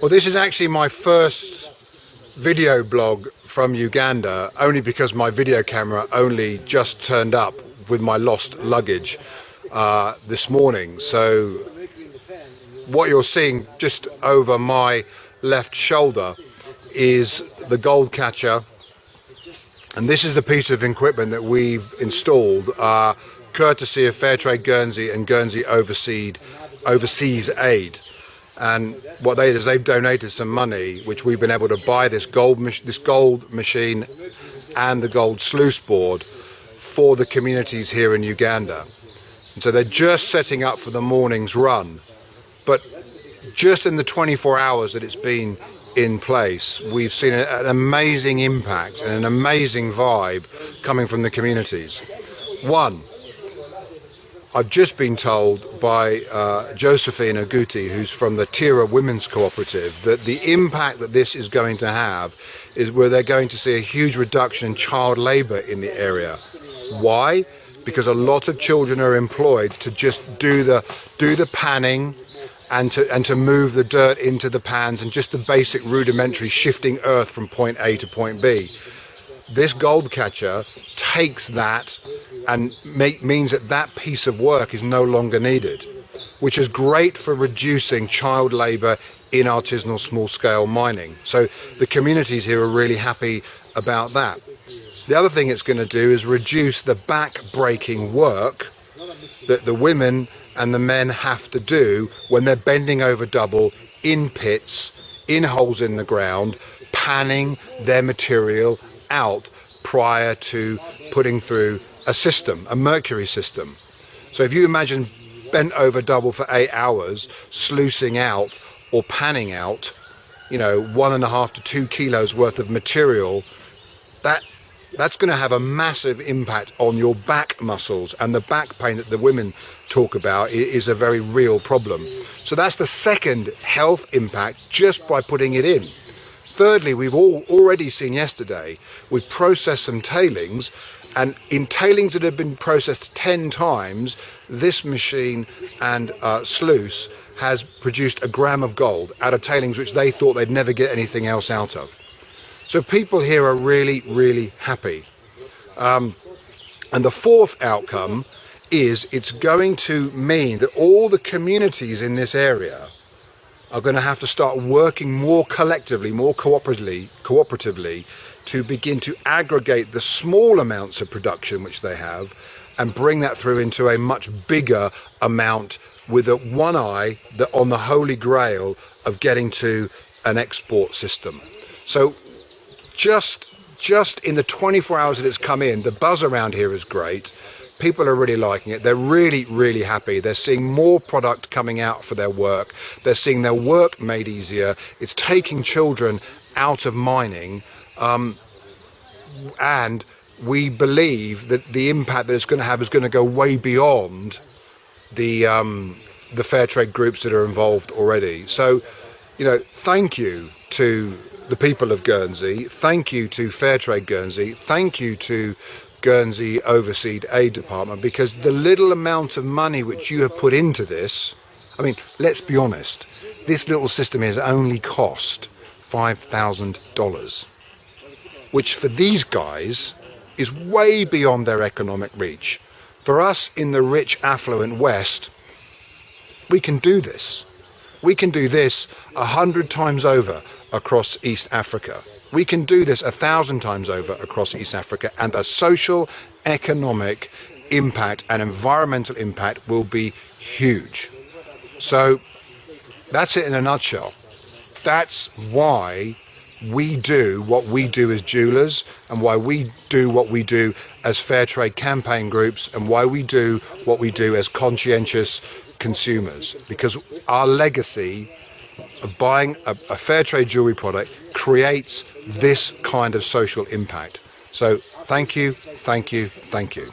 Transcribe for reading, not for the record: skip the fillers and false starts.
Well, this is actually my first video blog from Uganda, only because my video camera only just turned up with my lost luggage this morning. So what you're seeing just over my left shoulder is the gold catcher, and this is the piece of equipment that we've installed courtesy of Fairtrade Guernsey and Guernsey Overseas Aid. And what they did is they've donated some money, which we've been able to buy this gold machine and the gold sluice board for the communities here in Uganda. And so they're just setting up for the morning's run. But just in the 24 hours that it's been in place, we've seen an amazing impact and an amazing vibe coming from the communities. One, I've just been told by Josephine Aguti, who's from the Tira Women's Cooperative, that the impact that this is going to have is where they're going to see a huge reduction in child labour in the area. Why? Because a lot of children are employed to just do the panning and to move the dirt into the pans and just the basic rudimentary shifting earth from point A to point B. This gold catcher takes that and means that that piece of work is no longer needed, which is great for reducing child labour in artisanal small-scale mining. So the communities here are really happy about that. The other thing it's going to do is reduce the back-breaking work that the women and the men have to do when they're bending over double in pits, in holes in the ground, panning their material out prior to putting through a system, a mercury system. So if you imagine bent over double for 8 hours, sluicing out or panning out, 1.5 to 2 kilos worth of material, that's going to have a massive impact on your back muscles, and the back pain that the women talk about is a very real problem. So that's the second health impact just by putting it in. Thirdly, we've already seen yesterday, we've processed some tailings, and in tailings that have been processed 10 times, this machine and sluice has produced 1 gram of gold out of tailings which they thought they'd never get anything else out of. So people here are really, really happy. And the fourth outcome is it's going to mean that all the communities in this area are going to have to start working more collectively, more cooperatively to begin to aggregate the small amounts of production which they have and bring that through into a much bigger amount with one eye on the holy grail of getting to an export system. So just in the 24 hours that it's come in, the buzz around here is great. People are really liking it. They're really, really happy. They're seeing more product coming out for their work. They're seeing their work made easier. It's taking children out of mining. And we believe that the impact that it's going to have is going to go way beyond the fair trade groups that are involved already. So, thank you to the people of Guernsey. Thank you to Fairtrade Guernsey. Thank you to Guernsey Overseas Aid Department, because the little amount of money which you have put into this, I mean, let's be honest, this little system has only cost $5,000, which for these guys is way beyond their economic reach. For us in the rich, affluent West, we can do this. We can do this 100 times over across East Africa. We can do this 1,000 times over across East Africa, and the social, economic impact and environmental impact will be huge. So that's it in a nutshell. That's why we do what we do as jewelers, and why we do what we do as fair trade campaign groups, and why we do what we do as conscientious consumers, because our legacy of buying a fair trade jewelry product creates this kind of social impact. So thank you, thank you, thank you.